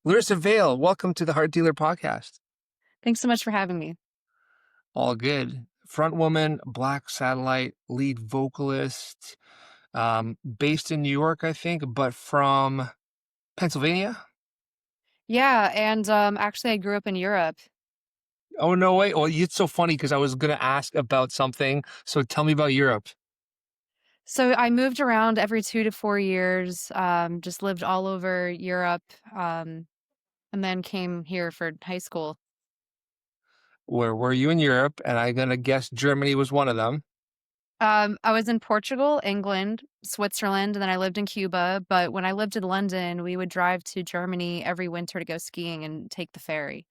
Larissa Vale, welcome to the Heart Dealer podcast. Thanks so much for having me. All good. Frontwoman, Black Satellite, lead vocalist, based in New York, I think, but from Pennsylvania. Yeah, and actually, I grew up in Europe. Oh, no way. Well, it's so funny because I was going to ask about something. So tell me about Europe. So I moved around every 2 to 4 years, just lived all over Europe, um, and then came here for high school. Where were you in Europe? And I'm going to guess Germany was one of them. I was in Portugal, England, Switzerland, and then I lived in Cuba. But when I lived in London, we would drive to Germany every winter to go skiing and take the ferry.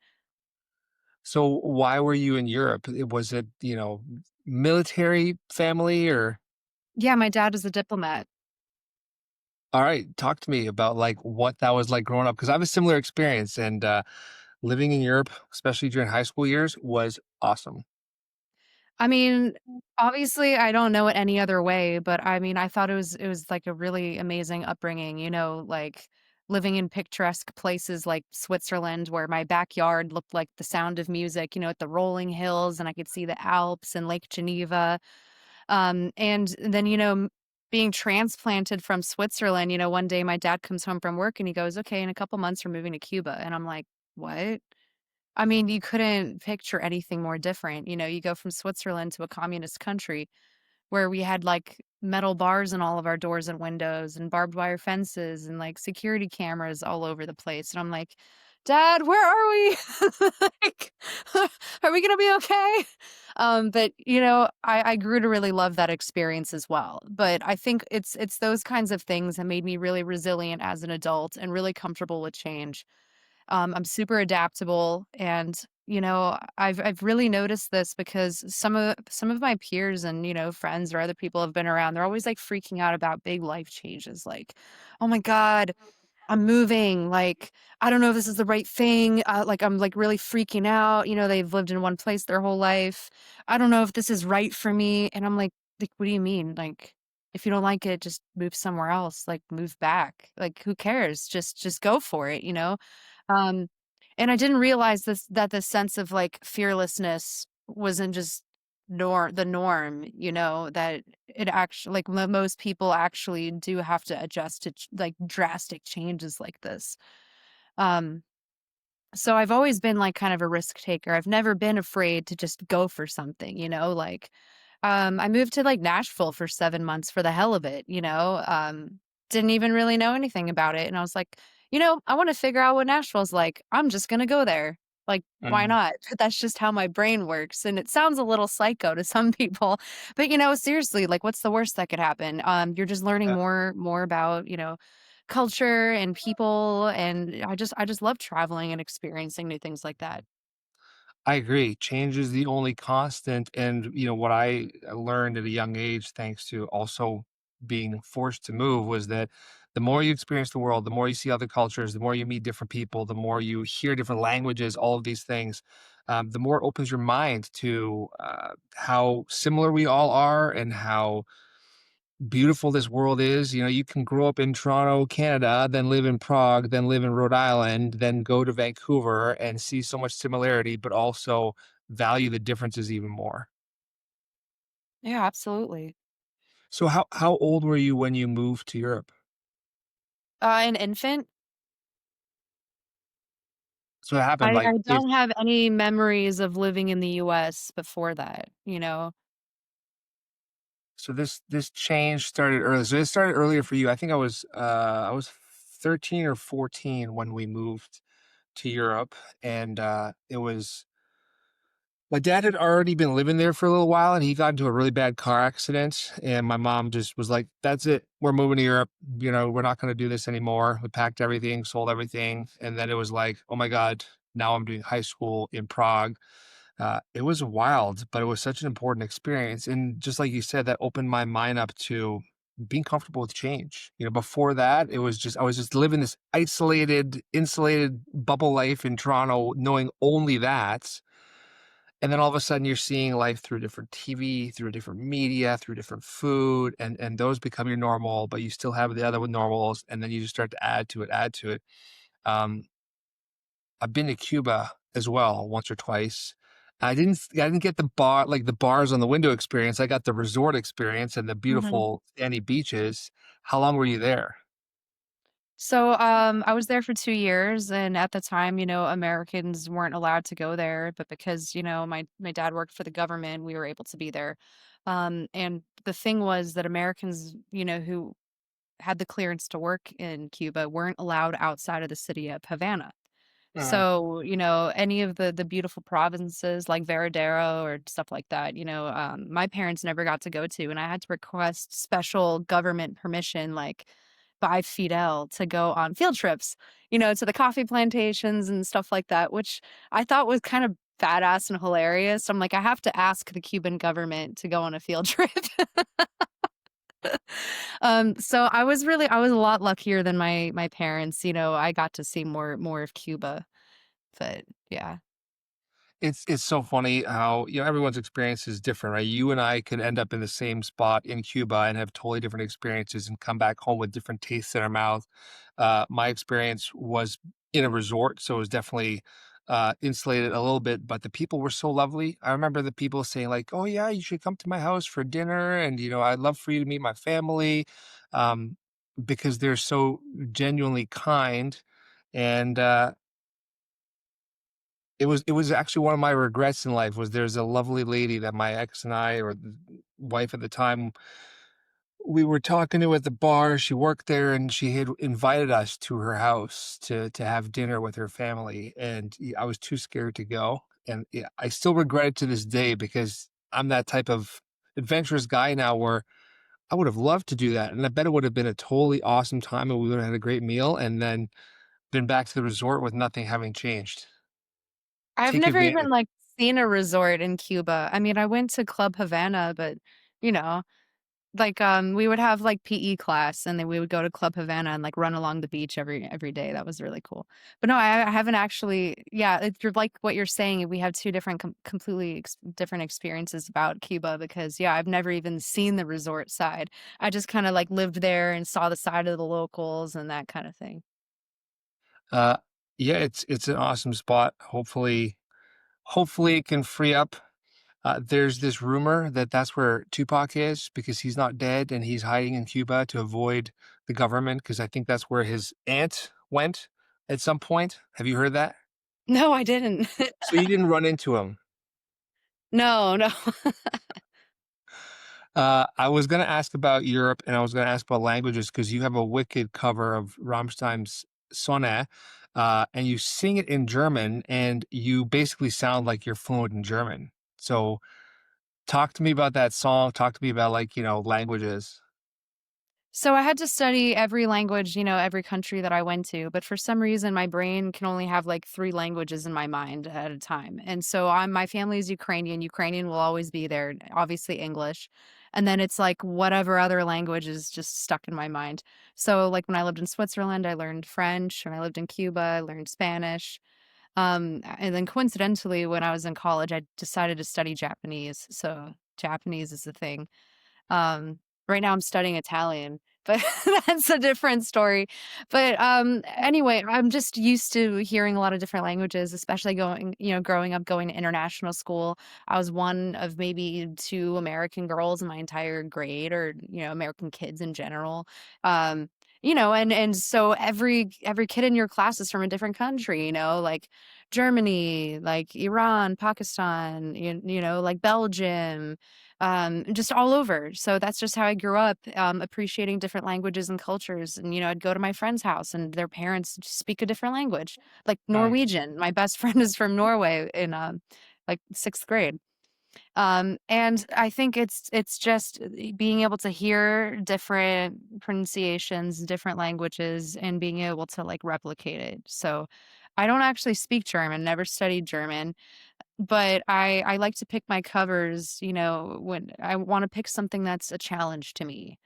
So why were you in Europe? Was it, military family or? Yeah, my dad was a diplomat. All right, talk to me about like what that was like growing up because I have a similar experience and living in Europe, especially during high school years, was awesome. I mean, obviously, I don't know it any other way, but I mean, I thought it was like a really amazing upbringing, like living in picturesque places like Switzerland where my backyard looked like the sound of music, at the rolling hills and I could see the Alps and Lake Geneva. And then, being transplanted from Switzerland, one day my dad comes home from work and he goes, "Okay, in a couple months we're moving to Cuba." And I'm like, "What?" I mean, you couldn't picture anything more different. You go from Switzerland to a communist country where we had like metal bars in all of our doors and windows and barbed wire fences and like security cameras all over the place. And I'm like, "Dad, where are we? Like, are we gonna be okay?" But I grew to really love that experience as well. But I think it's those kinds of things that made me really resilient as an adult and really comfortable with change. I'm super adaptable, and I've really noticed this because some of my peers and friends or other people have been around. They're always like freaking out about big life changes, like, "Oh my god, I'm moving. Like, I don't know if this is the right thing. Like, I'm like really freaking out. They've lived in one place their whole life. I don't know if this is right for me." And I'm like, what do you mean? Like, if you don't like it, just move somewhere else. Like, move back. Like, who cares? Just go for it. Um, and I didn't realize that the sense of like fearlessness wasn't just the norm, that it actually like most people actually do have to adjust to like drastic changes like this. Um, so I've always been like kind of a risk taker. I've never been afraid to just go for something, like I moved to like Nashville for 7 months for the hell of it, didn't even really know anything about it. And I was like, I want to figure out what Nashville's like. I'm just gonna go there. Like, why Mhm. not? That's just how my brain works. And it sounds a little psycho to some people, but seriously, like what's the worst that could happen? You're just learning Yeah, more about, culture and people, and I just love traveling and experiencing new things like that. I agree. Change is the only constant. And, what I learned at a young age, thanks to also being forced to move, was that the more you experience the world, the more you see other cultures, the more you meet different people, the more you hear different languages, all of these things, the more it opens your mind to how similar we all are and how beautiful this world is. You can grow up in Toronto, Canada, then live in Prague, then live in Rhode Island, then go to Vancouver and see so much similarity, but also value the differences even more. Yeah, absolutely. So how old were you when you moved to Europe? An infant. So it happened I like don't have any memories of living in the US before that. so this change started early. So it started earlier for you. I think I was 13 or 14 when we moved to Europe, and it was my dad had already been living there for a little while, and he got into a really bad car accident, and my mom just was like, "That's it. We're moving to Europe. We're not gonna do this anymore." We packed everything, sold everything, and then it was like, "Oh my god, now I'm doing high school in Prague." It was wild, but it was such an important experience, and just like you said, that opened my mind up to being comfortable with change. Before that, it was just I was just living this isolated, insulated bubble life in Toronto, knowing only that. And then all of a sudden you're seeing life through different TV, through different media, through different food, and those become your normal, but you still have the other normals, and then you just start to add to it, add to it. Um, I've been to Cuba as well once or twice. I didn't get the bars on the window experience. I got the resort experience and the Mhm. beautiful sandy beaches. How long were you there? So, I was there for 2 years, and at the time, Americans weren't allowed to go there, but because, my dad worked for the government, we were able to be there. And the thing was that Americans, who had the clearance to work in Cuba weren't allowed outside of the city of Havana. Mhm. So, any of the beautiful provinces like Veradero or stuff like that, my parents never got to go to, and I had to request special government permission, like by Fidel, to go on field trips, to the coffee plantations and stuff like that, which I thought was kind of badass and hilarious. I'm like, I have to ask the Cuban government to go on a field trip. So I was a lot luckier than my parents. I got to see more of Cuba. But yeah. It's so funny how, everyone's experience is different, right? You and I could end up in the same spot in Cuba and have totally different experiences and come back home with different tastes in our mouth. My experience was in a resort, so it was definitely insulated a little bit, but the people were so lovely. I remember the people saying like, "Oh yeah, you should come to my house for dinner, and I'd love for you to meet my family," um, because they're so genuinely kind. And it was actually one of my regrets in life was there's a lovely lady that my ex and I, or the wife at the time, we were talking to at the bar. She worked there, and she had invited us to her house to have dinner with her family, and I was too scared to go, and yeah, I still regret it to this day because I'm that type of adventurous guy now where I would have loved to do that, and I bet it would have been a totally awesome time, and we would have had a great meal, and then been back to the resort with nothing having changed. I've Take never advantage. even, like, seen a resort in Cuba. I mean, I went to Club Havana, but, you know, we would have, like, PE class, and then we would go to Club Havana and, like, run along the beach every day. That was really cool. But no, I haven't actually. Yeah, it's you're like what you're saying, we have 2 different completely different experiences about Cuba because, yeah, I've never even seen the resort side. I just kinda, like, lived there and saw the side of the locals and that kinda thing. Uh, yeah, it's an awesome spot. Hopefully it can free up. There's this rumor that that's where Tupac is because he's not dead and he's hiding in Cuba to avoid the government because I think that's where his aunt went at some point. Have you heard that? No, I didn't. So you didn't run into him. No, no. I was gonna ask about Europe and I was gonna ask about languages because you have a wicked cover of Rammstein's Sonne, and you sing it in German, and you basically sound like you're fluent in German. So talk to me about that song. Talk to me about like, languages. So I had to study every language, every country that I went to, but for some reason my brain can only have like 3 languages in my mind at a time. And so my family is Ukrainian. Ukrainian will always be there, obviously English. And then it's like whatever other language is just stuck in my mind. So like when I lived in Switzerland, I learned French. When I lived in Cuba, I learned Spanish. And then coincidentally, when I was in college, I decided to study Japanese. So Japanese is the thing. Right now I'm studying Italian, but that's a different story. But, anyway, I'm just used to hearing a lot of different languages, especially growing up going to international school. I was one of maybe 2 American girls in my entire grade or, American kids in general. And so every kid in your class is from a different country, like Germany, like Iran, Pakistan, like Belgium, just all over. So that's just how I grew up, appreciating different languages and cultures. And, I'd go to my friend's house and their parents speak a different language, like Nice. Norwegian. My best friend is from Norway in like 6th grade. And I think it's just being able to hear different pronunciations, different languages, and being able to like replicate it. So I don't actually speak German, never studied German, but I like to pick my covers, when I wanna pick something that's a challenge to me.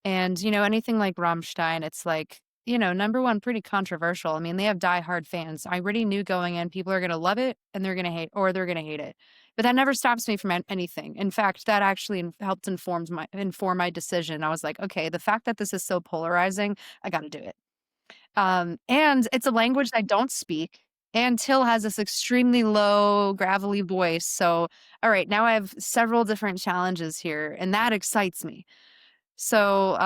And, anything like Rammstein, it's like, number 1, pretty controversial. I mean, they have diehard fans. I already knew going in, people are gonna love it and they're gonna hate it. But that never stops me from anything. In fact, that actually helped inform my decision. I was like, "Okay, the fact that this is so polarizing, I gotta do it." And it's a language I don't speak. And Till has this extremely low, gravelly voice. So, all right, now I have several different challenges here, and that excites me. So,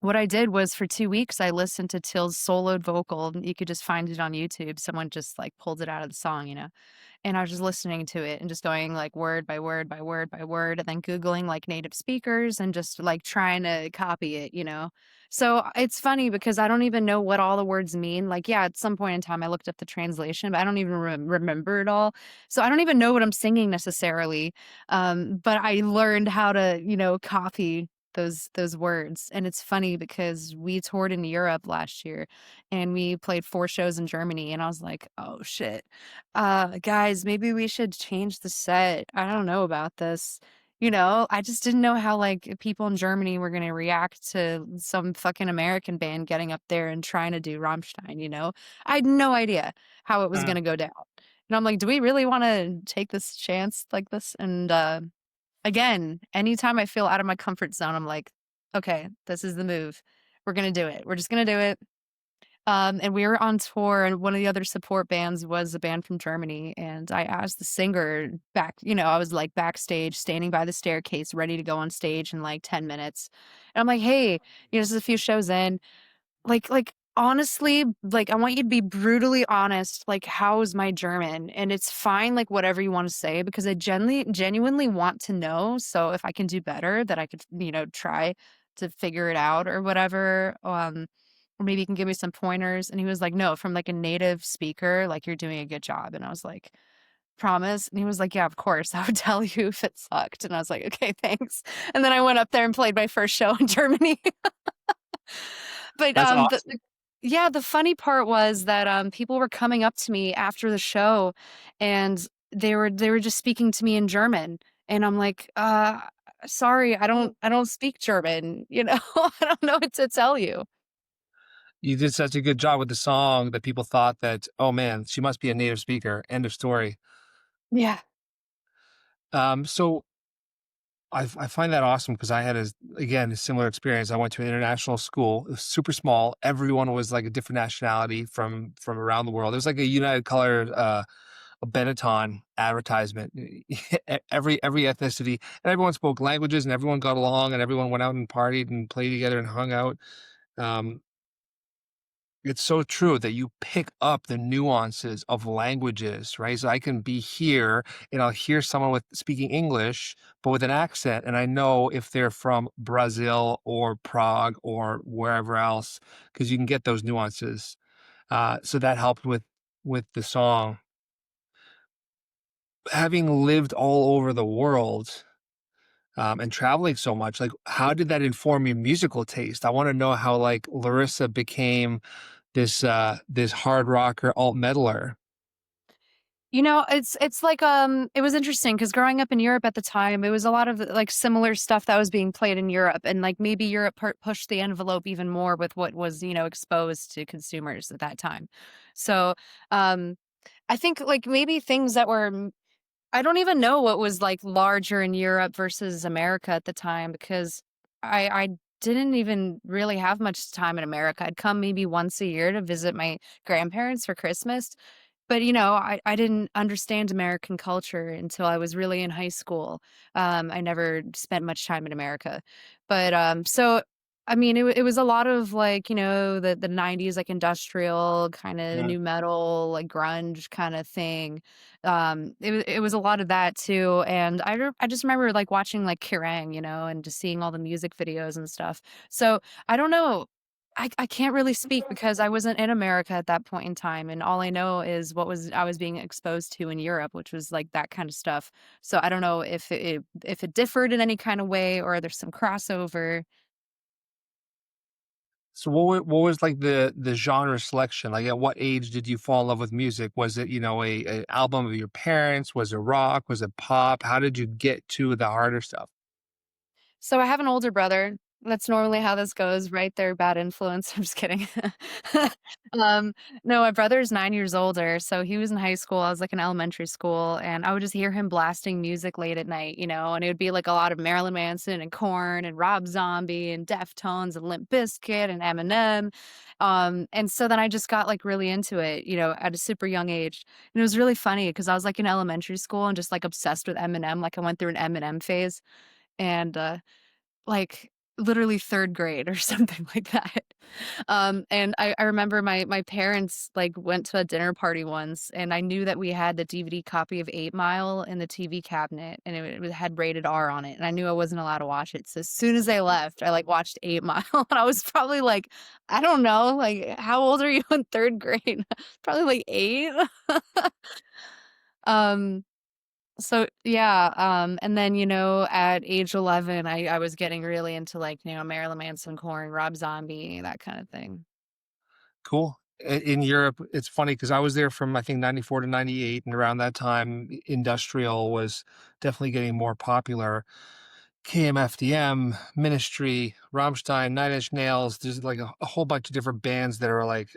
what I did was for 2 weeks, I listened to Till's soloed vocal. You could just find it on YouTube. Someone just like pulled it out of the song, you know? And I was just listening to it and just going like word by word by word by word, and then Googling like native speakers and just like trying to copy it, you know? So it's funny because I don't even know what all the words mean. Like, yeah, at some point in time, I looked up the translation, but I don't even remember it all. So I don't even know what I'm singing necessarily. But I learned how to, copy those words. And it's funny because we toured in Europe last year and we played 4 shows in Germany, and I was like, "Oh shit. Guys, maybe we should change the set. I don't know about this." I just didn't know how like people in Germany were going to react to some fucking American band getting up there and trying to do Rammstein. I had no idea how it was going Mm. to go down. And I'm like, "Do we really want to take this chance like this?" And again, anytime I feel out of my comfort zone, I'm like, "Okay, this is the move. We're gonna do it. We're just gonna do it." And we were on tour, and one of the other support bands was a band from Germany, and I asked the singer I was, like, backstage, standing by the staircase, ready to go on stage in, like, 10 minutes. And I'm like, "Hey," this is a few shows in, honestly, like, I want you to be brutally honest, like, "How's my German?" And it's fine, like, whatever you wanna say because I genuinely want to know, so if I can do better, that I could, try to figure it out or whatever, or maybe you can give me some pointers. And he was like, "No, from, like, a native speaker, like, you're doing a good job." And I was like, "Promise?" And he was like, "Yeah, of course, I would tell you if it sucked." And I was like, "Okay, thanks." And then I went up there and played my first show in Germany. But, That's the awesome. yeah, the funny part was that, people were coming up to me after the show, and they were just speaking to me in German, and I'm like, sorry, I don't speak German," I don't know what to tell you." You did such a good job with the song that people thought that, "Oh, man, she must be a native speaker. End of story." Yeah. So I find that awesome because I had again, a similar experience. I went to an international school. It was super small. Everyone was like a different nationality from around the world. It was like a United Color, a Benetton advertisement. Every ethnicity, and everyone spoke languages, and everyone got along, and everyone went out and partied and played together and hung out. Um, It's so true that you pick up the nuances of languages, right? So I can be here and I'll hear someone with speaking English, but with an accent, and I know if they're from Brazil or Prague or wherever else, because you can get those nuances. So that helped with the song. Having lived all over the world, and traveling so much, like, how did that inform your musical taste? I want to know how like Larissa became this hard rocker, alt metaler. It's like, it was interesting because growing up in Europe at the time, it was a lot of, like, similar stuff that was being played in Europe, and, like, maybe Europe pushed the envelope even more with what was, exposed to consumers at that time. So, um, I think, like, maybe things that were I don't even know what was, like, larger in Europe versus America at the time because I didn't even really have much time in America. I'd come maybe once a year to visit my grandparents for Christmas, but, I didn't understand American culture until I was really in high school. I never spent much time in America. But, so, I mean, it was a lot of, like, the '90s, like, industrial, kinda Yeah. new metal, like, grunge kinda thing. It was a lot of that too, and I just remember, like, watching, like, Kerrang, and just seeing all the music videos and stuff. So, I don't know. I can't really speak because I wasn't in America at that point in time, and all I know is what was I was being exposed to in Europe, which was, like, that kind of stuff. So, I don't know if it differed in any kind of way or there's some crossover. So what was like the genre selection? Like at what age did you fall in love with music? Was it, a album of your parents? Was it rock? Was it pop? How did you get to the harder stuff? So, I have an older brother, That's normally how this goes, right? They're a bad influence. I'm just kidding. Um, no, my brother's 9 years older, so he was in high school, I was, like, in elementary school, and I would just hear him blasting music late at night, and it would be, like, a lot of Marilyn Manson and Korn and Rob Zombie and Deftones and Limp Bizkit and Eminem, and so then I just got, like, really into it, at a super young age, and it was really funny because I was, like, in elementary school and just, like, obsessed with Eminem, like, I went through an Eminem phase, and, like, literally 3rd grade or something like that. And I remember my parents, like, went to a dinner party once, and I knew that we had the DVD copy of 8 Mile in the TV cabinet, and it had rated R on it, and I knew I wasn't allowed to watch it, so as soon as they left, I, like, watched 8 Mile, and I was probably, like, I don't know, like, how old are you in 3rd grade? Probably, like, 8? Um so yeah, and then, at age 11, I was getting really into, like, Marilyn Manson, Korn, Rob Zombie, that kind of thing. Cool. In Europe, it's funny because I was there from I think '94 to '98, and around that time, industrial was definitely getting more popular. KMFDM, Ministry, Rammstein, Nine Inch Nails. There's like a whole bunch of different bands that are like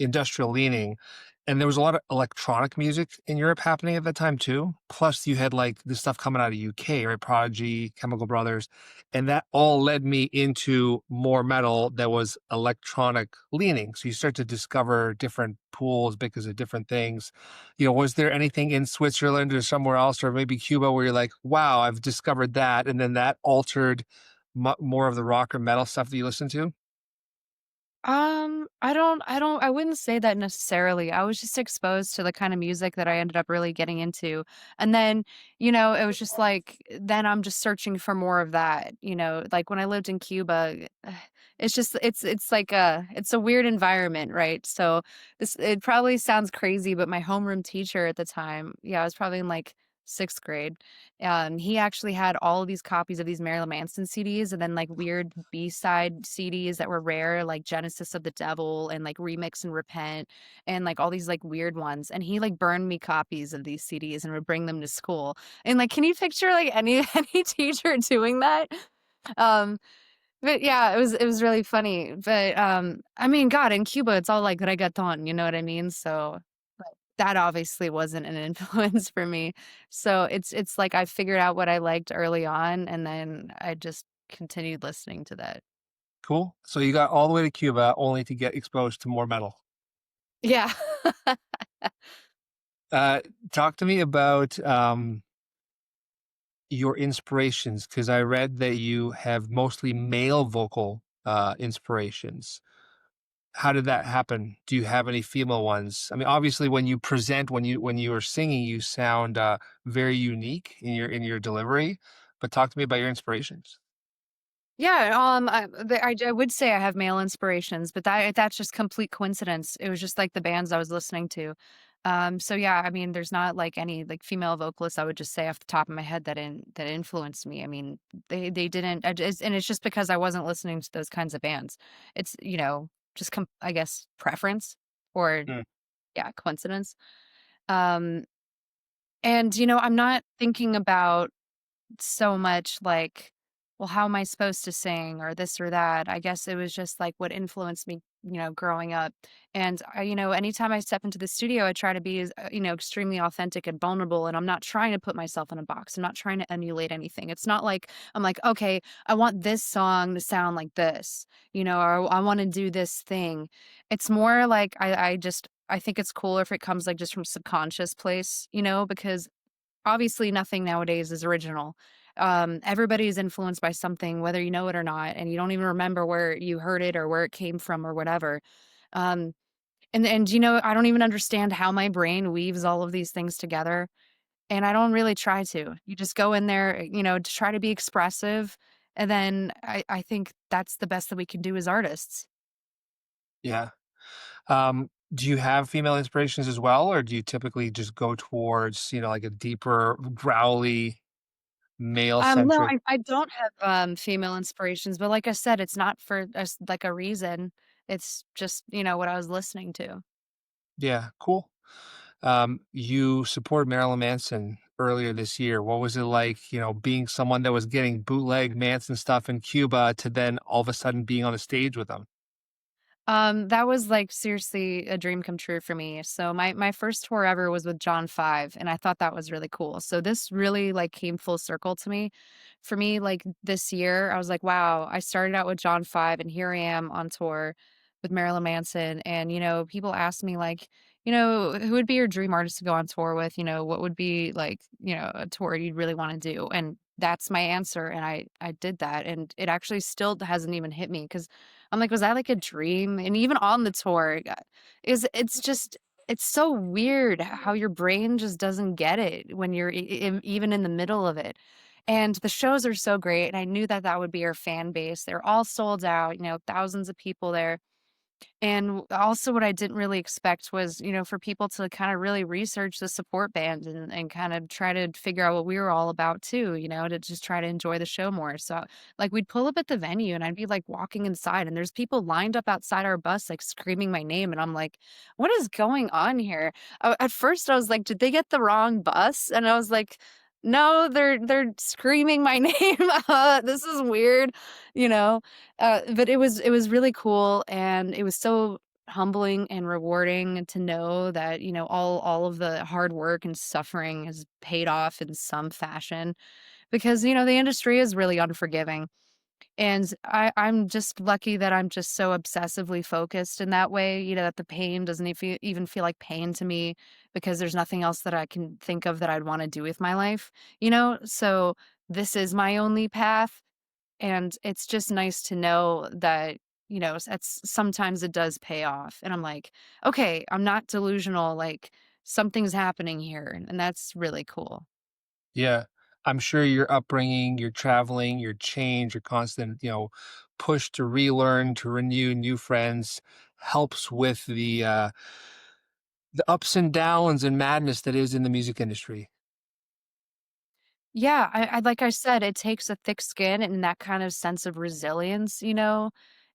industrial leaning. And there was a lot of electronic music in Europe happening at that time too. Plus, you had like this stuff coming out of UK, right? Prodigy, Chemical Brothers, and that all led me into more metal that was electronic leaning. So you start to discover different pools because of different things. Was there anything in Switzerland or somewhere else, or maybe Cuba, where you're like, "Wow, I've discovered that," and then that altered more of the rock or metal stuff that you listen to? I wouldn't say that necessarily. I was just exposed to the kind of music that I ended up really getting into. And then, it was just like, then I'm just searching for more of that, like when I lived in Cuba, it's like it's a weird environment, right? So it probably sounds crazy, but my homeroom teacher at the time, yeah, I was probably in like 6th grade. He actually had all of these copies of these Marilyn Manson CDs and then like weird B-side CDs that were rare, like Genesis of the Devil and like Remix and Repent and like all these like weird ones. And he like burned me copies of these CDs and would bring them to school. And like, can you picture like any any teacher doing that? Um, but yeah, it was really funny. But I mean, God, in Cuba, it's all like reggaeton, you know what I mean? So but that obviously wasn't an influence for me. So it's like I figured out what I liked early on, and then I just continued listening to that. Cool. So you got all the way to Cuba only to get exposed to more metal. Yeah. Uh, Talk to me about your inspirations, because I read that you have mostly male vocal inspirations. How did that happen? Do you have any female ones? I mean, obviously, when you present, when you are singing, you sound very unique in your delivery. But talk to me about your inspirations. Yeah, I would say I have male inspirations, but that's just complete coincidence. It was just like the bands I was listening to. So yeah, I mean, there's not like any like female vocalists I would just say off the top of my head that influenced me. I mean, they didn't, and it's just because I wasn't listening to those kinds of bands. It's just I guess preference or Mm. yeah, coincidence. Um, and I'm not thinking about so much like, well, how am I supposed to sing or this or that? I guess it was just like what influenced me, growing up. And anytime I step into the studio, I try to be, extremely authentic and vulnerable. And I'm not trying to put myself in a box. I'm not trying to emulate anything. It's not like I'm like, okay, I want this song to sound like this, or I want to do this thing. It's more like I think it's cooler if it comes like just from subconscious place, because obviously, nothing nowadays is original. Everybody is influenced by something, whether you know it or not, and you don't even remember where you heard it or where it came from or whatever. Um, and I don't even understand how my brain weaves all of these things together, and I don't really try to. You just go in there, to try to be expressive, and then I think that's the best that we can do as artists. Yeah. Do you have female inspirations as well, or do you typically just go towards, like a deeper, growly, male No, centric? I don't have, female inspirations, but like I said, it's not for like a reason. It's just, what I was listening to. Yeah, cool. You support Marilyn Manson. earlier this year. What was it like, being someone that was getting bootleg Manson stuff in Cuba to then all of a sudden being on a stage with them? That was, like, seriously a dream come true for me. So my first tour ever was with John 5, and I thought that was really cool. So this really, like, came full circle to me. For me, like, this year, I was like, "Wow, I started out with John 5, and here I am on tour with Marilyn Manson." And, people ask me, like, "Who would be your dream artist to go on tour with?" "What would be, like, a tour you'd really wanna do?" And that's my answer, and I did that, and it actually still hasn't even hit me because. I'm like, "Was that like a dream?" And even on the tour, it's just it's so weird how your brain just doesn't get it when you're even in the middle of it. And the shows are so great, and I knew that that would be our fan base. They're all sold out, thousands of people there. And also what I didn't really expect was, for people to kind of really research the support band and kind of try to figure out what we were all about too, to just try to enjoy the show more. So like we'd pull up at the venue and I'd be like walking inside and there's people lined up outside our bus like screaming my name and I'm like, what is going on here? At first I was like, did they get the wrong bus? And I was like, no, they're screaming my name. This is weird, you know. But it was really cool, and it was so humbling and rewarding to know that, all of the hard work and suffering has paid off in some fashion because, the industry is really unforgiving. And I'm just lucky that I'm just so obsessively focused in that way, that the pain doesn't even feel like pain to me because there's nothing else that I can think of that I'd want to do with my life, So this is my only path and it's just nice to know that, sometimes it does pay off. And I'm like, okay, I'm not delusional. Like something's happening here. And that's really cool. Yeah. I'm sure your upbringing, your traveling, your change, your constant, push to relearn, to renew new friends helps with the ups and downs and madness that is in the music industry. Yeah, I like I said, it takes a thick skin and that kind of sense of resilience,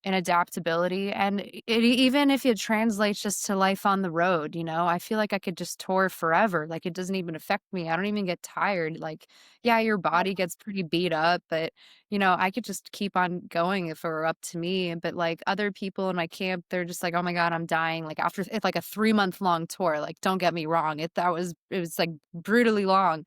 and adaptability. And even if it translates just to life on the road, I feel like I could just tour forever. Like it doesn't even affect me. I don't even get tired. Like, yeah, your body gets pretty beat up, but I could just keep on going if it were up to me. But like other people in my camp, they're just like, oh my God, I'm dying. Like after it's like a 3 month long tour. Like, don't get me wrong. It was like brutally long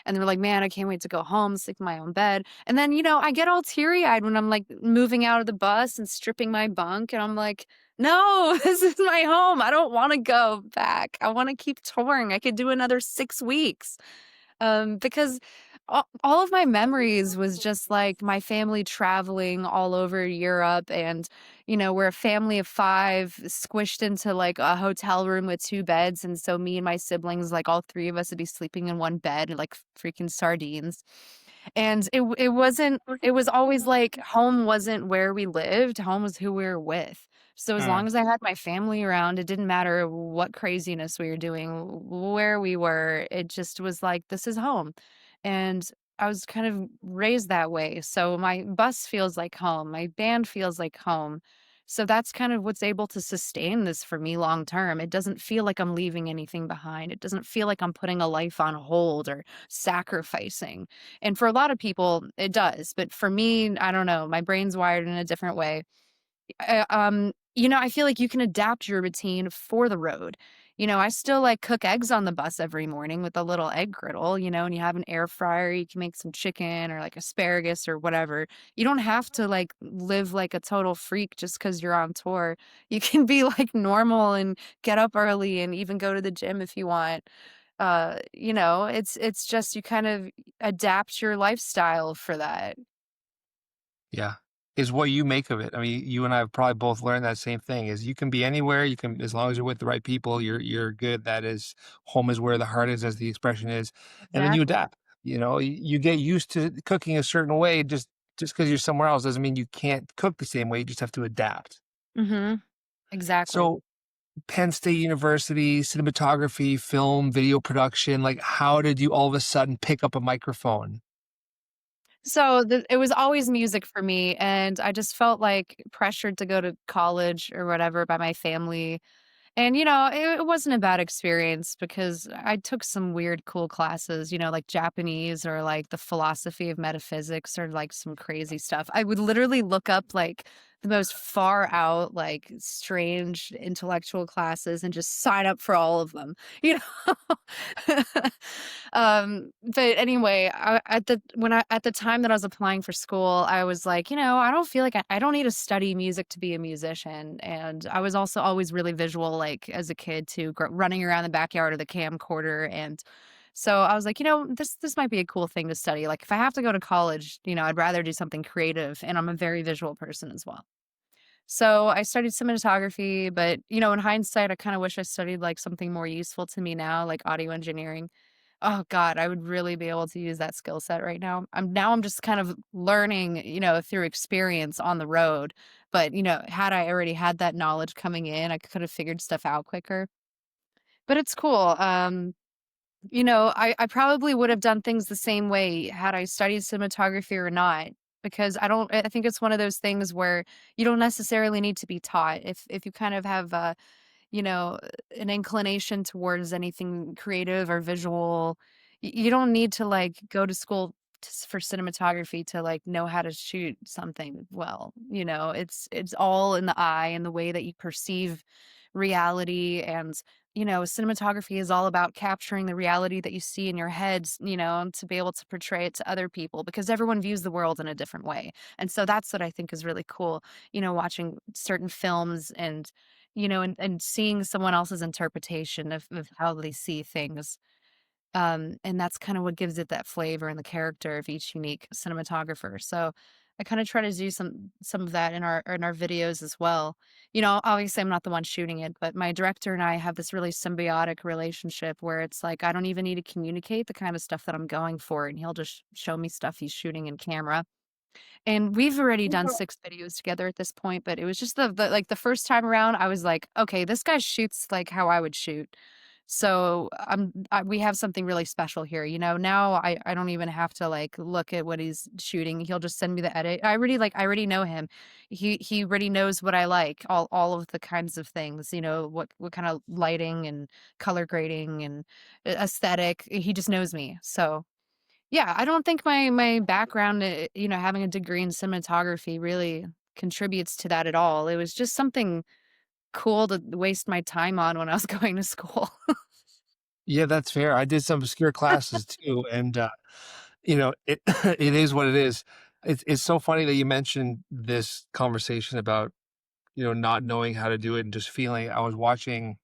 and they were like, "Man, I can't wait to go home, sleep in my own bed." And then, I get all teary-eyed when I'm, like, moving out of the bus and stripping my bunk, and I'm like, "No, this is my home. I don't wanna go back. I wanna keep touring. I could do another 6 weeks." Because all of my memories was just like my family traveling all over Europe, and we're a family of five squished into like a hotel room with two beds, and so me and my siblings, like all three of us, would be sleeping in one bed like freaking sardines. And it wasn't it was always like home wasn't where we lived, home was who we were with. So as long Mm. as I had my family around, it didn't matter what craziness we were doing, where we were, it just was like, "This is home." And I was kind of raised that way, so my bus feels like home, my band feels like home. So that's kind of what's able to sustain this for me long term. It doesn't feel like I'm leaving anything behind. It doesn't feel like I'm putting a life on hold or sacrificing. And for a lot of people, it does. But for me, I don't know. My brain's wired in a different way. I feel like you can adapt your routine for the road. I still like cook eggs on the bus every morning with a little egg griddle, and you have an air fryer, you can make some chicken or like asparagus or whatever. You don't have to like live like a total freak just because you're on tour. You can be like normal and get up early and even go to the gym if you want. It's just you kind of adapt your lifestyle for that. Yeah. Is what you make of it. I mean, you and I have probably both learned that same thing is you can be anywhere, you can as long as you're with the right people, you're good. That is home is where the heart is, as the expression is. And then you Exactly. adapt. You get used to cooking a certain way just because you're somewhere else doesn't mean you can't cook the same way. You just have to adapt. Mhm. Exactly. So Penn State University, cinematography, film, video production, like how did you all of a sudden pick up a microphone? So, it was always music for me, and I just felt, like, pressured to go to college or whatever by my family, And, it wasn't a bad experience because I took some weird, cool classes, like Japanese or like the philosophy of metaphysics or like some crazy stuff. I would literally look up like the most far out, like strange intellectual classes and just sign up for all of them, you know? But anyway, at the time that I was applying for school, I was like, I don't feel like I don't need to study music to be a musician. And I was also always really visual, like as a kid, too, running around the backyard of the camcorder. And so I was like, this might be a cool thing to study. Like if I have to go to college, I'd rather do something creative. And I'm a very visual person as well. So I studied cinematography, but in hindsight, I kind of wish I studied like something more useful to me now, like audio engineering. Oh god, I would really be able to use that skill set right now. I'm just kind of learning, through experience on the road. But, had I already had that knowledge coming in, I could have figured stuff out quicker. But it's cool. I probably would have done things the same way had I studied cinematography or not. Because I think it's one of those things where you don't necessarily need to be taught. If you kind of have you know, an inclination towards anything creative or visual. You don't need to like go to school for cinematography to like know how to shoot something well. It's all in the eye and the way that you perceive reality. And cinematography is all about capturing the reality that you see in your heads, and to be able to portray it to other people because everyone views the world in a different way. And so that's what I think is really cool, watching certain films and and seeing someone else's interpretation of how they see things. And that's kind of what gives it that flavor and the character of each unique cinematographer. So I kind of try to do some of that in our videos as well. Obviously I'm not the one shooting it, but my director and I have this really symbiotic relationship where it's like I don't even need to communicate the kind of stuff that I'm going for, and he'll just show me stuff he's shooting in camera. And we've already done 6 videos together at this point, but it was just the first time around, I was like, "Okay, this guy shoots like how I would shoot." So, we have something really special here, Now I don't even have to, like, look at what he's shooting. He'll just send me the edit. I already know him. He already knows what I like, all of the kinds of things, what kind of lighting and color grading and aesthetic. He just knows me. So yeah, I don't think my background, having a degree in cinematography really contributes to that at all. It was just something cool to waste my time on when I was going to school. Yeah, that's fair. I did some obscure classes too, and, it it is what it is. It's so funny that you mentioned this conversation about, not knowing how to do it and just feeling I was watching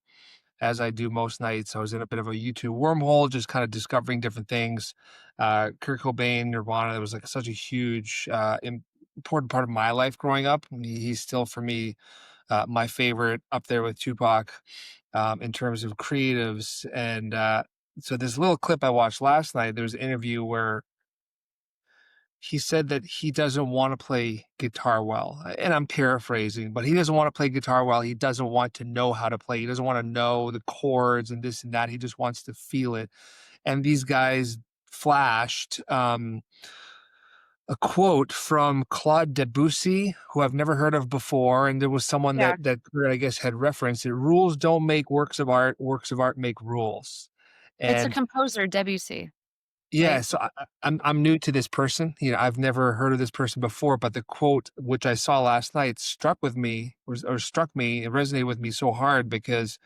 as I do most nights, I was in a bit of a YouTube wormhole, just kind of discovering different things. Kurt Cobain, Nirvana, that was like such a huge, important part of my life growing up. And he's still for me my favorite, up there with Tupac, in terms of creatives. And so this little clip I watched last night, there was an interview where he said that he doesn't want to play guitar well. And I'm paraphrasing, but he doesn't want to play guitar well. He doesn't want to know how to play. He doesn't want to know the chords and this and that. He just wants to feel it. And these guys flashed a quote from Claude Debussy, who I've never heard of before. And there was someone Yeah, that I guess had referenced it. Rules don't make works of art make rules. it's a And composer, Debussy, yeah, right? so I'm new to this person, I've never heard of this person before, but the quote, which I saw last night, struck me, it resonated with me so hard because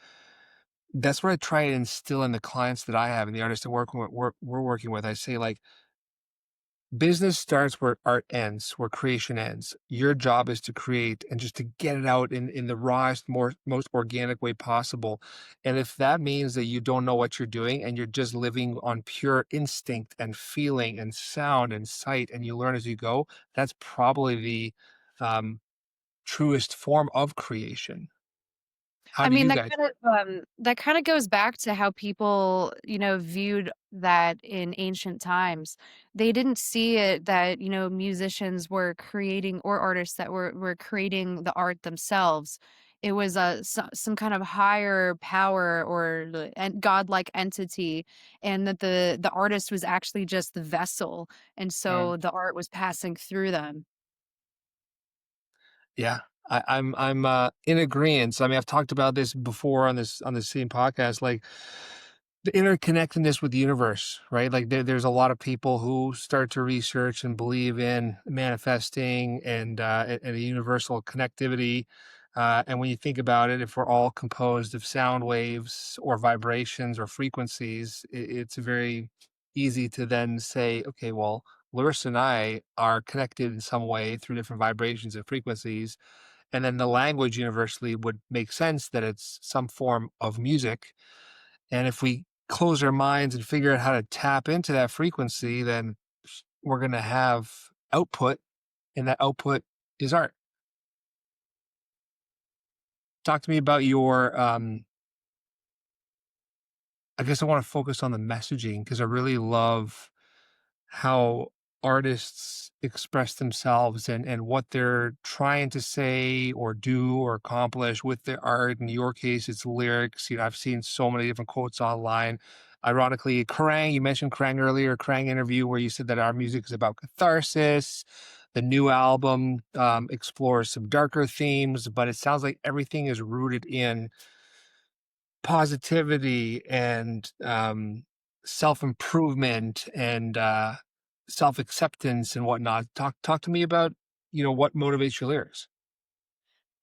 that's what I try and instill in the clients that I have and the artists that we're working with. I say, like, business starts where art ends, where creation ends. Your job is to create and just to get it out in the rawest, most organic way possible. And if that means that you don't know what you're doing and you're just living on pure instinct and feeling and sound and sight and you learn as you go, that's probably the um, truest form of creation. How I do mean, you guys? that kinda goes back to how people, viewed that in ancient times. They didn't see it that, musicians were creating or artists that were creating the art themselves. It was some kind of higher power or godlike entity, and that the artist was actually just the vessel, and Mm, so the art was passing through them. yeah. I'm in agreement. I mean, I've talked about this before on this same podcast, like the interconnectedness with the universe, right? Like there's a lot of people who start to research and believe in manifesting and a universal connectivity. And when you think about it, if we're all composed of sound waves or vibrations or frequencies, it's very easy to then say, okay, well, Larissa and I are connected in some way through different vibrations and frequencies. And then the language universally would make sense that it's some form of music. And if we close our minds and figure out how to tap into that frequency, then we're going to have output, and that output is art. Talk to me about your, I guess I want to focus on the messaging because I really love how artists express themselves and what they're trying to say or do or accomplish with their art. In your case, it's lyrics. You know, I've seen so many different quotes online. Ironically, Krang, you mentioned Krang earlier, Krang interview where you said that our music is about catharsis. The new album explores some darker themes, but it sounds like everything is rooted in positivity and self-improvement and self-acceptance and whatnot. Talk to me about, what motivates your lyrics.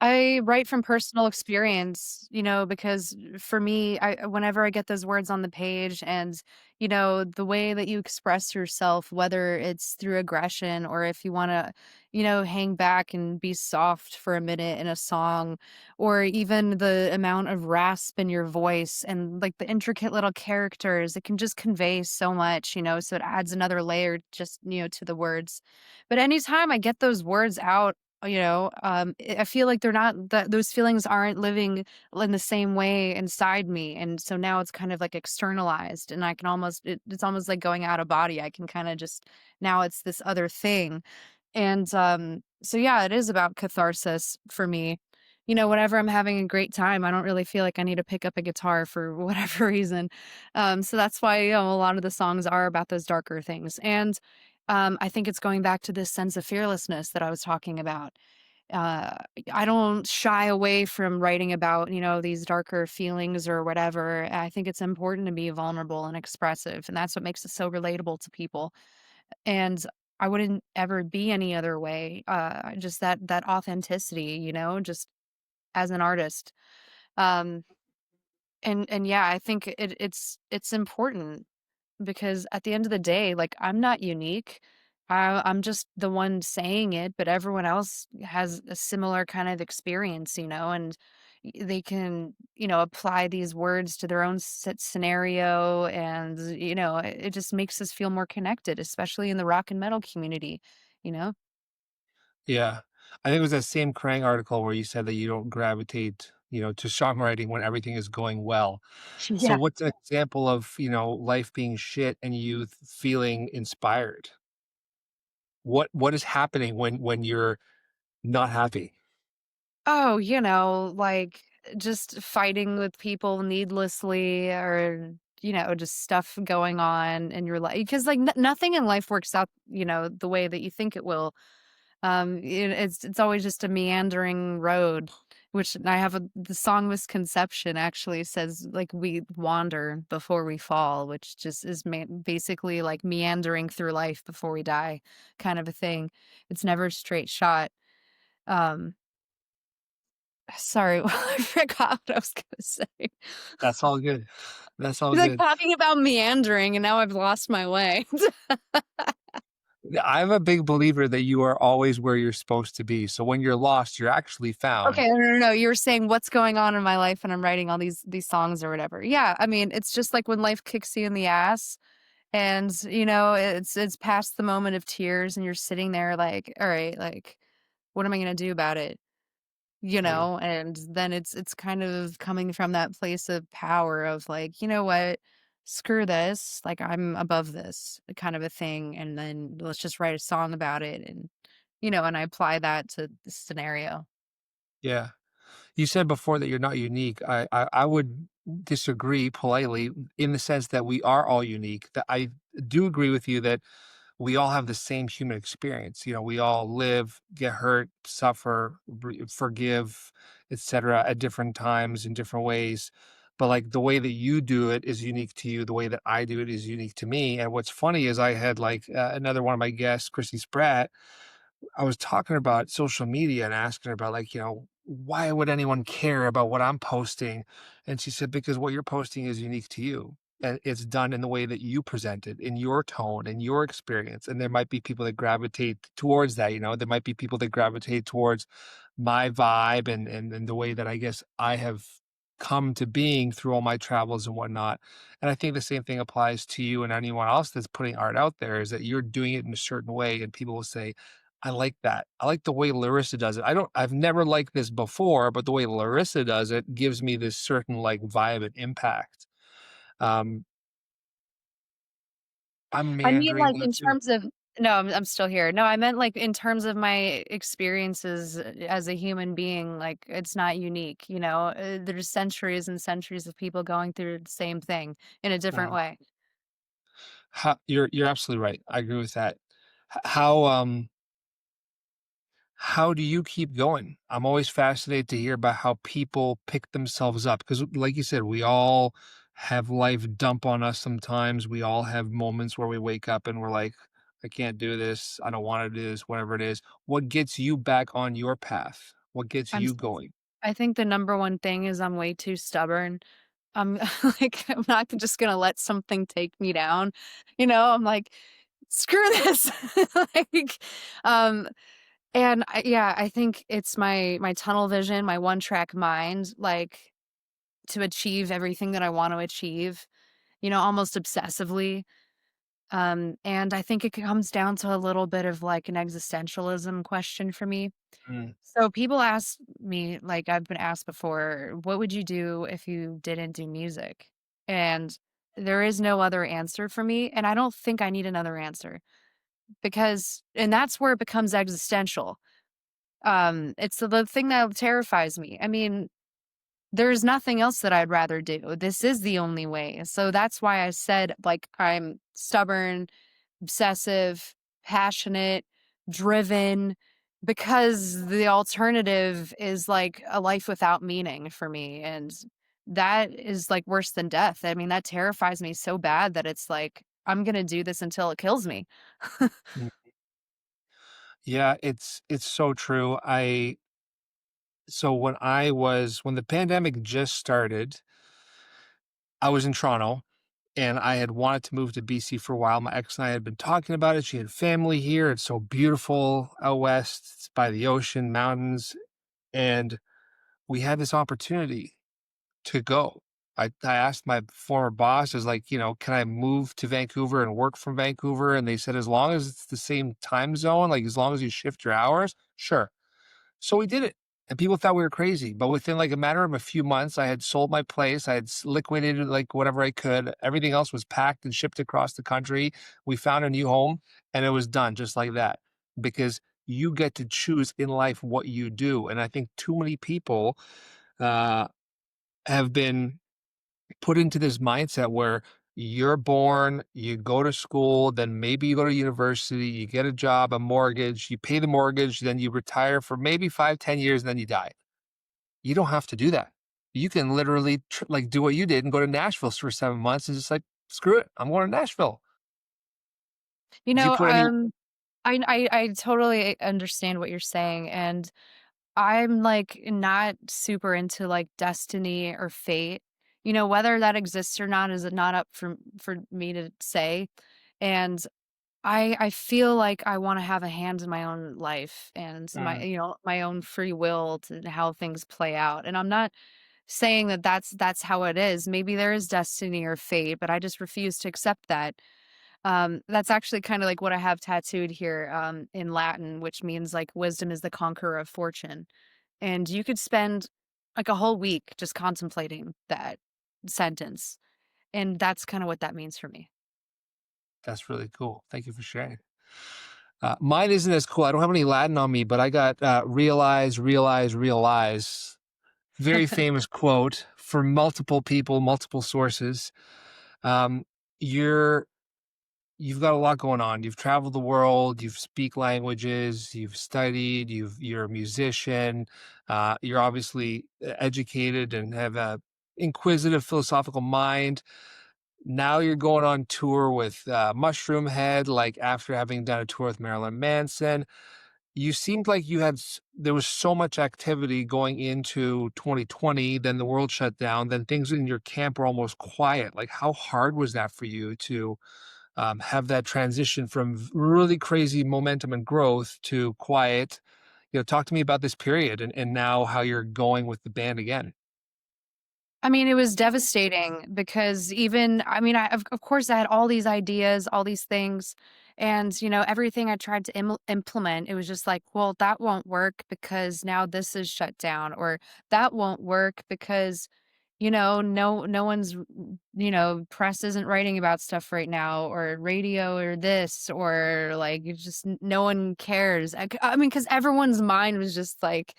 I write from personal experience, because for me, whenever I get those words on the page and, the way that you express yourself, whether it's through aggression or if you want to, hang back and be soft for a minute in a song, or even the amount of rasp in your voice and like the intricate little characters, it can just convey so much, so it adds another layer just, to the words. But anytime I get those words out, I feel like they're not that those feelings aren't living in the same way inside me, and so now it's kind of like externalized, and I can it's almost like going out of body. I can kind of just now it's this other thing, and so yeah, it is about catharsis for me. Whenever I'm having a great time, I don't really feel like I need to pick up a guitar for whatever reason. So that's why a lot of the songs are about those darker things, and I think it's going back to this sense of fearlessness that I was talking about. uh, I don't shy away from writing about, these darker feelings or whatever. I think it's important to be vulnerable and expressive, and that's what makes it so relatable to people. And I wouldn't ever be any other way. Just that authenticity, just as an artist. Um, and yeah, I think it's important because at the end of the day, like, I'm not unique. I'm just the one saying it, but everyone else has a similar kind of experience, and they can, apply these words to their own scenario. And, it just makes us feel more connected, especially in the rock and metal community, you know? Yeah. I think it was that same Krang article where you said that you don't gravitate, to songwriting when everything is going well. So Yeah. what's an example of, life being shit and you feeling inspired? What is happening when you're not happy? Oh, like just fighting with people needlessly, or, just stuff going on in your life. Because, like, nothing in life works out, the way that you think it will. It's always just a meandering road, which I have the song Misconception actually says, like, we wander before we fall, which just is basically like meandering through life before we die, kind of a thing. It's never a straight shot. Um, Sorry, I forgot what I was gonna say. That's all good. That's all He's like good. talking about meandering, and now I've lost my way. Yeah, I'm a big believer that you are always where you're supposed to be. So when you're lost, you're actually Okay, found. no, no, no, you were saying what's going on in my life, and I'm writing all these songs or whatever. Yeah, I mean, it's just like when life kicks you in the ass, and, it's past the moment of tears, and you're sitting there like, "All right, like, what am I gonna do about it?" Right. And then it's kind of coming from that place of power of like, "You know what? Screw this, like, I'm above this," kind of a thing, and then let's just write a song about it. And, and I apply that to the scenario. Yeah. You said before that you're not unique. I would disagree politely in the sense that we are all unique. That I do agree with you that we all have the same human experience. You know, we all live, get hurt, suffer, forgive, etc. at different times in different ways. But like the way that you do it is unique to you. The way that I do it is unique to me. And what's funny is I had like another one of my guests, Christy Spratt. I was talking about social media and asking her about like, you know, why would anyone care about what I'm posting? And she said, because what you're posting is unique to you. And it's done in the way that you present it, in your tone, in your experience. And there might be people that gravitate towards that, you know, there might be people that gravitate towards my vibe and the way that I guess I have come to being through all my travels and whatnot. And I think the same thing applies to you and anyone else that's putting art out there is that you're doing it in a certain way. And people will say, I like that. I like the way Larissa does it. I've never liked this before, but the way Larissa does it gives me this certain like vibe and impact. Um, I'm I mean, meandering like, though in too. terms of no, I'm still here. No, I meant, like, in terms of my experiences as a human being, like, it's not unique, you know? There's centuries and centuries of people going through the same thing in a different Mhm. way. You're absolutely right. I agree with that. How do you keep going? I'm always fascinated to hear about how people pick themselves up because, like you said, we all have life dump on us sometimes. We all have moments where we wake up and we're like, I can't do this. I don't want to do this, whatever it is. What gets you back on your path? What gets I'm you s going? I think the number one thing is I'm way too stubborn. I'm like, I'm not just gonna let something take me down, you know? I'm like, "Screw this." Like, um, and I think it's my tunnel vision, my one track mind, like, to achieve everything that I want to achieve, you know, almost obsessively. And I think it comes down to a little bit of like an existentialism question for me. Mm, So people ask me, like I've been asked before, what would you do if you didn't do music? And there is no other answer for me. And I don't think I need another answer because, and that's where it becomes existential. It's the thing that terrifies me. I mean, there's nothing else that I'd rather do. This is the only way. So that's why I said, like, I'm stubborn, obsessive, passionate, driven, because the alternative is like a life without meaning for me. And that is like worse than death. I mean, that terrifies me so bad that it's like, I'm going to do this until it kills me. mm. Yeah, it's so true. So when the pandemic just started, I was in Toronto and I had wanted to move to BC for a while. My ex and I had been talking about it. She had family here. It's so beautiful out west. It's by the ocean, mountains, and we had this opportunity to go. I asked my former boss, is like, you know, can I move to Vancouver and work from Vancouver? And they said, as long as it's the same time zone, like as long as you shift your hours, sure. So we did it. And people thought we were crazy. But within like a matter of a few months, I had sold my place. I had liquidated like whatever I could. Everything else was packed and shipped across the country. We found a new home and it was done just like that because you get to choose in life what you do. And I think too many people uh, have been put into this mindset where you're born, you go to school, then maybe you go to university, you get a job, a mortgage, you pay the mortgage, then you retire for maybe 5, 10 years, and then you die. You don't have to do that. You can literally like do what you did and go to Nashville for 7 months and just like, screw it, I'm going to Nashville. You Did you know, put any? I totally understand what you're saying. And I'm, like, not super into, like, destiny or fate. You know, whether that exists or not is not up for me to say, and I feel like I wanna have a hand in my own life and my Mm, you know, my own free will to how things play out, and I'm not saying that that's how it is. Maybe there is destiny or fate, but I just refuse to accept that. That's actually kinda like what I have tattooed here, in Latin, which means, like, wisdom is the conqueror of fortune. And you could spend like a whole week just contemplating that sentence. And that's kind of what that means for me. that's really cool. Thank you for sharing. Mine isn't as cool. I don't have any Latin on me, but I got realize, realize, realize. Very famous quote for multiple people, multiple sources. Um, you're you've got a lot going on. You've traveled the world, you speak languages, you've studied, you're a musician, you're obviously educated and have a inquisitive philosophical mind. Now you're going on tour with Mushroom Head, like after having done a tour with Marilyn Manson. You seemed like there was so much activity going into 2020, then the world shut down, then things in your camp were almost quiet. Like, how hard was that for you to have that transition from really crazy momentum and growth to quiet? Talk to me about this period and now how you're going with the band again. I mean, it was devastating because even I mean, of course, I had all these ideas, all these things, and, everything I tried to implement, it was just like, "Well, that won't work because now this is shut down," or, "That won't work because, no one's press isn't writing about stuff right now, or radio or this, or, like, it's just no one cares." I mean, because everyone's mind was just, like,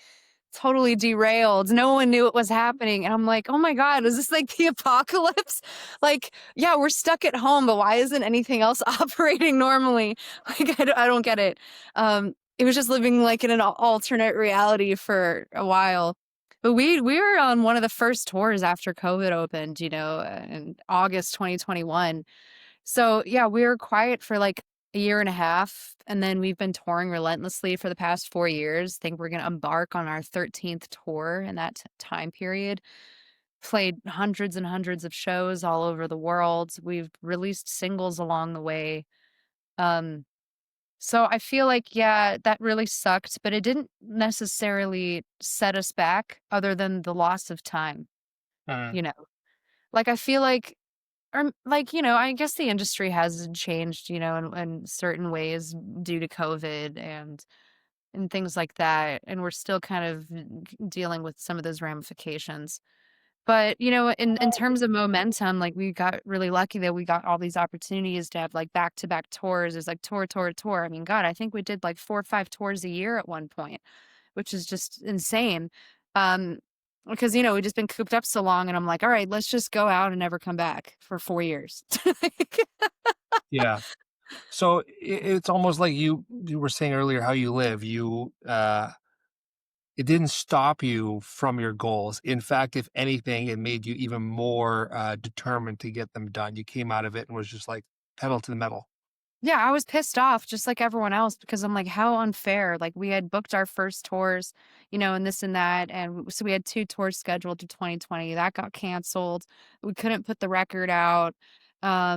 totally derailed. No one knew what was happening. And I'm like, oh my God, is this like the apocalypse? Like, yeah, we're stuck at home, but why isn't anything else operating normally? Like, I don't get it. It was just living like in an alternate reality for a while. But we were on one of the first tours after COVID opened, in August 2021. So, yeah, we were quiet for, like, a year and a half, and then we've been touring relentlessly for the past 4 years. Think we're gonna embark on our 13th tour in that time period. Played hundreds and hundreds of shows all over the world. We've released singles along the way. Um, so I feel like, yeah, that really sucked, but it didn't necessarily set us back other than the loss of time, Mm. you know? Like, I feel like like, I guess the industry has changed, in certain ways due to COVID and things like that, and we're still kind of dealing with some of those ramifications. But, in terms of momentum, like, we got really lucky that we got all these opportunities to have, like, back-to-back tours. It's like tour, tour, tour. I mean, god, I think we did, like, 4 or 5 tours a year at one point, which is just insane. Um, because, we've just been cooped up so long, and I'm like, "Alright, let's just go out and never come back for 4 years." Like Yeah. So it's almost like you were saying earlier how you live. It didn't stop you from your goals. In fact, if anything, it made you even more determined to get them done. You came out of it and was just like pedal to the metal. Yeah, I was pissed off just like everyone else because I'm like, "How unfair." Like, we had booked our first tours, and this and that, and so we had 2 tours scheduled to 2020. That got canceled. We couldn't put the record out. Uh,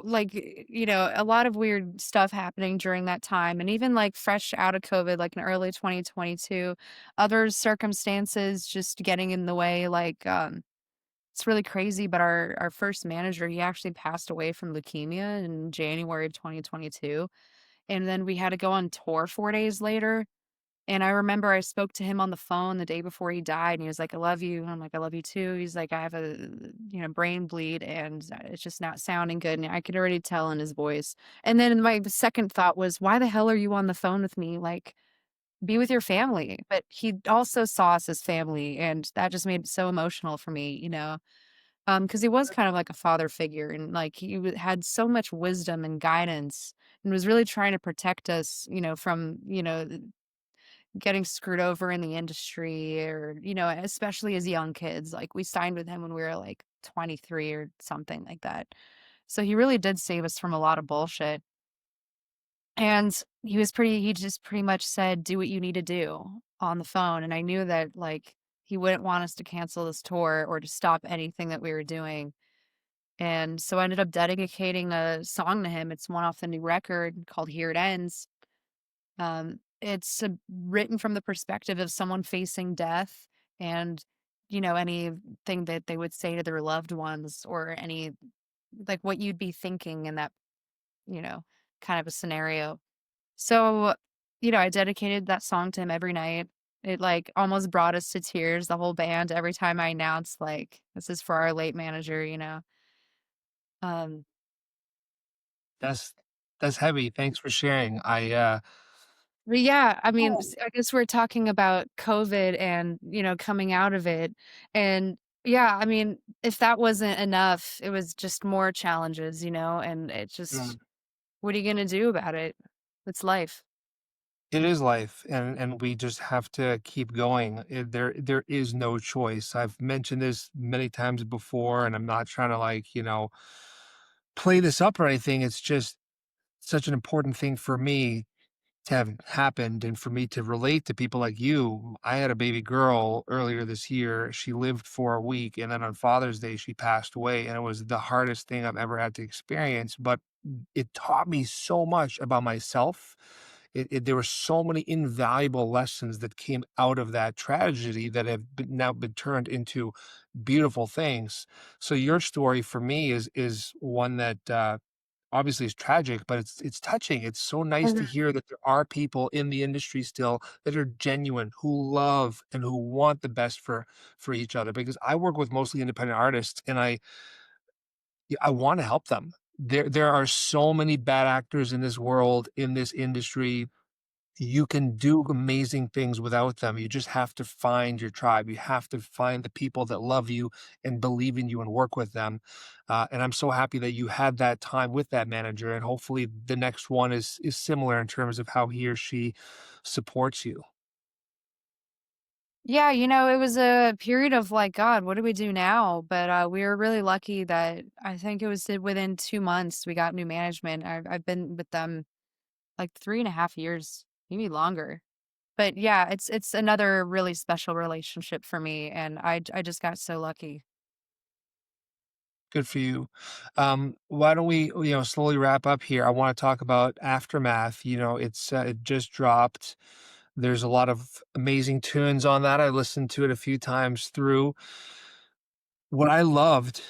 like, a lot of weird stuff happening during that time, and even, like, fresh out of COVID, like, in early 2022, other circumstances just getting in the way, like, it's really crazy, but our first manager, he actually passed away from leukemia in January of 2022, and then we had to go on tour 4 days later, and I remember I spoke to him on the phone the day before he died, and he was like, "I love you," and I'm like, "I love you too." He's like, "I have a, brain bleed, and it's just not sounding good," and I could already tell in his voice, and then my second thought was, "Why the hell are you on the phone with me? Like, be with your family," but he also saw us as family, and that just made it so emotional for me, because he was kind of like a father figure and, like, he had so much wisdom and guidance and was really trying to protect us, from, getting screwed over in the industry or, especially as young kids. Like, we signed with him when we were, like, 23 or something like that. So he really did save us from a lot of bullshit. And he just pretty much said, "Do what you need to do," on the phone, and I knew that, like, he wouldn't want us to cancel this tour or to stop anything that we were doing. And so I ended up dedicating a song to him. It's one off the new record called Here It Ends. It's written from the perspective of someone facing death and, anything that they would say to their loved ones or any, like, what you'd be thinking in that, you know, kind of a scenario. So, I dedicated that song to him every night. It, like, almost brought us to tears, the whole band, every time I announced, like, "This is for our late manager." Um That's that's heavy. Thanks for sharing. But yeah, I mean, I guess we're talking about COVID and, coming out of it. And, Yeah, I mean, if that wasn't enough, it was just more challenges, and it just what are you gonna do about it? It's life. It is life, and we just have to keep going. There is no choice. I've mentioned this many times before, and I'm not trying to like, play this up or anything. It's just such an important thing for me to have happened and for me to relate to people like you. I had a baby girl earlier this year. She lived for a week, and then on Father's Day she passed away, and it was the hardest thing I've ever had to experience, but it taught me so much about myself. There were so many invaluable lessons that came out of that tragedy that have now been turned into beautiful things. So your story for me is one that obviously it's tragic, but it's touching. It's so nice to hear that there are people in the industry still that are genuine, who love and who want the best for each other. Because I work with mostly independent artists, and I want to help them. There are so many bad actors in this world, in this industry. You can do amazing things without them. You just have to find your tribe. You have to find the people that love you and believe in you and work with them. And I'm so happy that you had that time with that manager. And hopefully the next one is similar in terms of how he or she supports you. Yeah, it was a period of like, God, what do we do now? But we were really lucky that I think it was within 2 months we got new management. I've been with them like 3.5 years, maybe longer. But yeah, it's another really special relationship for me, and I just got so lucky. Good for you. Why don't we, slowly wrap up here? I want to talk about Aftermath. It just dropped. There's a lot of amazing tunes on that. I listened to it a few times through. What I loved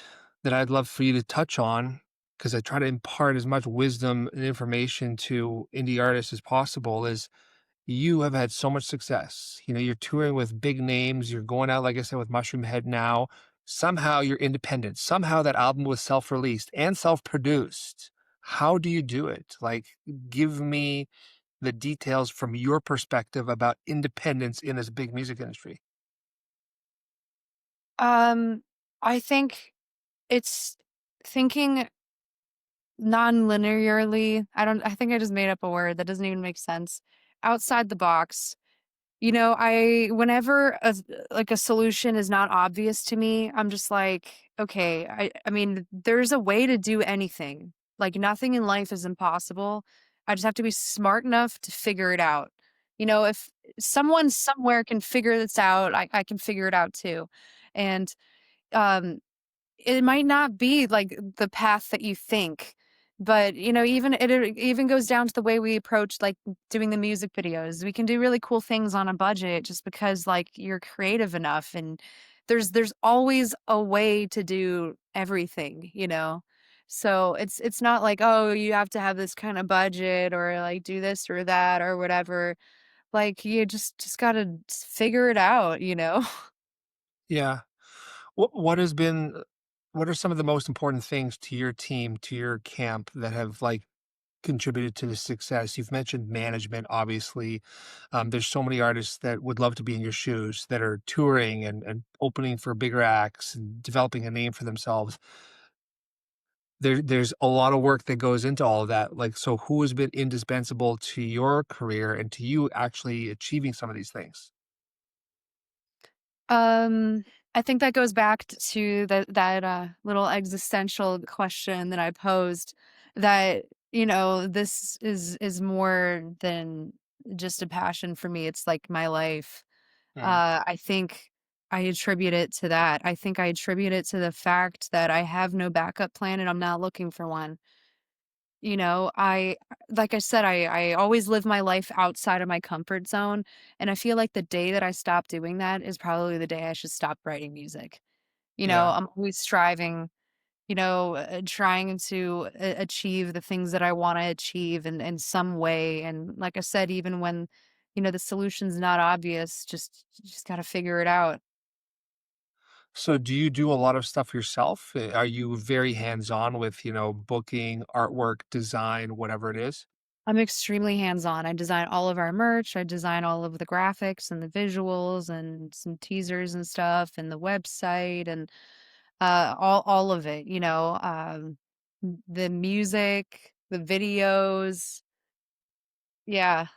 that I'd love for you to touch on, because I try to impart as much wisdom and information to indie artists as possible, is you have had so much success. You're touring with big names. You're going out, like I said, with Mushroom Head now. Somehow you're independent. Somehow that album was self-released and self-produced. How do you do it? Like, give me the details from your perspective about independence in this big music industry. Um, I think it's thinking non-linearly. I think I just made up a word that doesn't even make sense. Outside the box. I whenever like a solution is not obvious to me, I'm just like, okay, I mean, there's a way to do anything. Like nothing in life is impossible. I just have to be smart enough to figure it out. If someone somewhere can figure this out, I can figure it out too. And um it might not be, like, the path that you think, but, even it even goes down to the way we approach, like, doing the music videos. We can do really cool things on a budget just because, like, you're creative enough, and there's always a way to do everything? So, it's not like, "Oh, you have to have this kinda budget or, like, do this or that or whatever." Like, you just gotta figure it out? Yeah. What are some of the most important things to your team, to your camp that have like contributed to the success? You've mentioned management, obviously. There's so many artists that would love to be in your shoes that are touring and opening for bigger acts and developing a name for themselves. There's a lot of work that goes into all of that. Like, so who has been indispensable to your career and to you actually achieving some of these things? Um, I think that goes back to that little existential question that I posed that, this is more than just a passion for me. It's like my life. Mm, I think I attribute it to that. I think I attribute it to the fact that I have no backup plan and I'm not looking for one. I like I said, I always live my life outside of my comfort zone, and I feel like the day that I stop doing that is probably the day I should stop writing music. yeah. I'm always striving, trying to achieve the things that I want to achieve in some way. And like I said, even when, the solution's not obvious, just got to figure it out. So do you do a lot of stuff yourself? Are you very hands-on with, booking, artwork, design, whatever it is? I'm extremely hands-on. I design all of our merch, I design all of the graphics and the visuals and some teasers and stuff and the website and, all of it, the music, the videos. Yeah.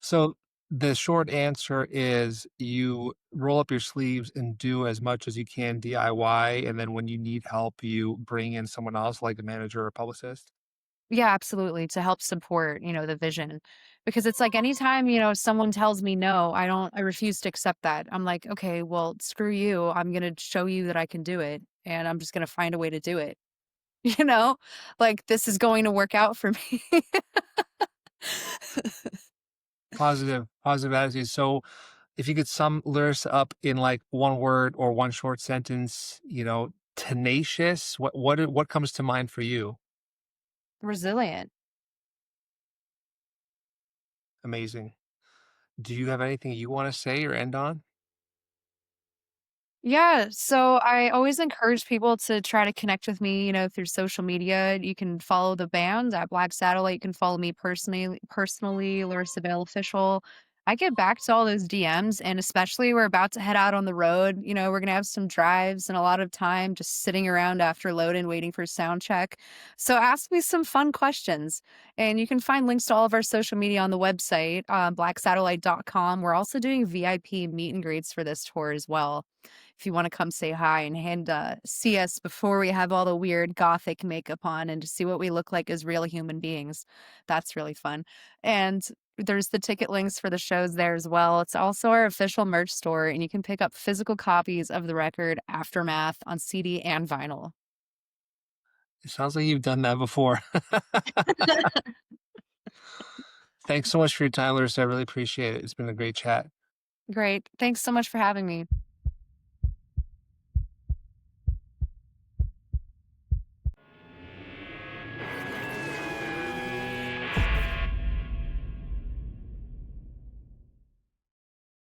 So the short answer is you roll up your sleeves and do as much as you can DIY, and then when you need help, you bring in someone else like a manager or a publicist? Yeah, absolutely, to help support, the vision. Because it's like anytime, someone tells me no, I refuse to accept that. I'm like, "Okay, well, screw you. I'm gonna show you that I can do it, and I'm just gonna find a way to do it." You know? Like, this is going to work out for me. Positive attitude. So if you could sum Larissa up in like one word or one short sentence, tenacious, what comes to mind for you? Resilient. Amazing. Do you have anything you want to say or end on? Yeah, so I always encourage people to try to connect with me, through social media. You can follow the band at Black Satellite. You can follow me personally, Larissa Vail official. I get back to all those DMs, and especially we're about to head out on the road. We're gonna have some drives and a lot of time just sitting around after load-in waiting for sound check. So ask me some fun questions. And you can find links to all of our social media on the website, blacksatellite.com. We're also doing VIP meet and greets for this tour as well if you wanna come say hi and see us before we have all the weird gothic makeup on and to see what we look like as real human beings. That's really fun. And there's the ticket links for the shows there as well. It's also our official merch store, and you can pick up physical copies of the record Aftermath on CD and vinyl. It sounds like you've done that before. Thanks so much for your time, Larissa. I really appreciate it. It's been a great chat. Great. Thanks so much for having me.